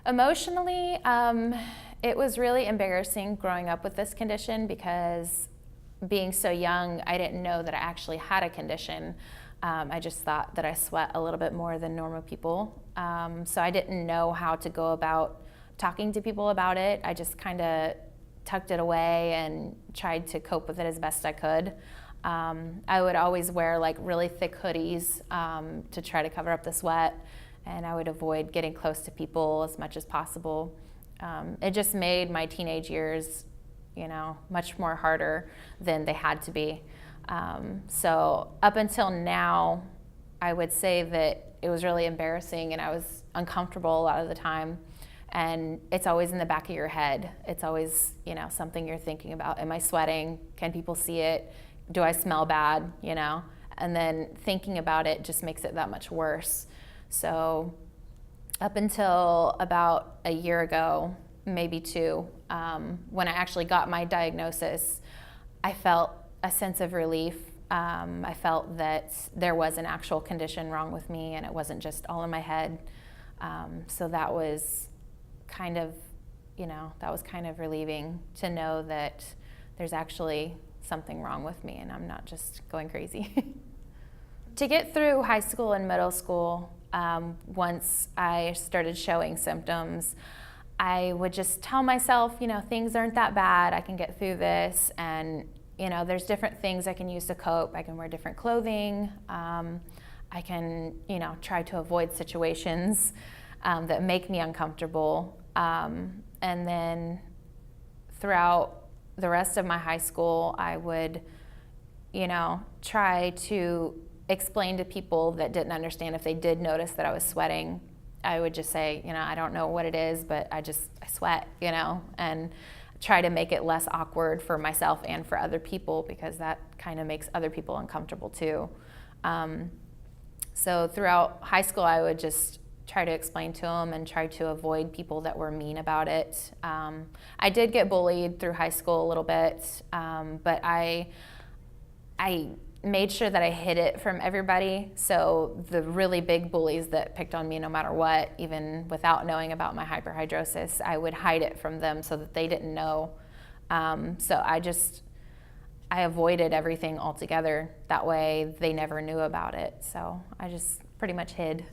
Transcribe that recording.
Emotionally, it was really embarrassing growing up with this condition because being so young, I didn't know that I actually had a condition. I just thought that I sweat a little bit more than normal people. So I didn't know how to go about talking to people about it. I just kind of tucked it away and tried to cope with it as best I could. I would always wear like really thick hoodies to try to cover up the sweat, and I would avoid getting close to people as much as possible. It just made my teenage years, much more harder than they had to be. So up until now, I would say that it was really embarrassing and I was uncomfortable a lot of the time. And it's always in the back of your head. It's always, something you're thinking about. Am I sweating? Can people see it? Do I smell bad? And then thinking about it just makes it that much worse. So up until about a year ago, maybe two, when I actually got my diagnosis, I felt a sense of relief. I felt that there was an actual condition wrong with me and it wasn't just all in my head. So that was kind of, relieving to know that there's actually something wrong with me and I'm not just going crazy. To get through high school and middle school, once I started showing symptoms, I would just tell myself, things aren't that bad, I can get through this, and there's different things I can use to cope. I can wear different clothing, I can, try to avoid situations that make me uncomfortable. And then throughout the rest of my high school, I would, try to explain to people that didn't understand if they did notice that I was sweating. I would just say, I don't know what it is, but I sweat, and try to make it less awkward for myself and for other people because that kind of makes other people uncomfortable too. So throughout high school, I would just try to explain to them and try to avoid people that were mean about it. I did get bullied through high school a little bit, but I made sure that I hid it from everybody. So the really big bullies that picked on me no matter what, even without knowing about my hyperhidrosis, I would hide it from them so that they didn't know. So I avoided everything altogether. That way they never knew about it. So I just pretty much hid.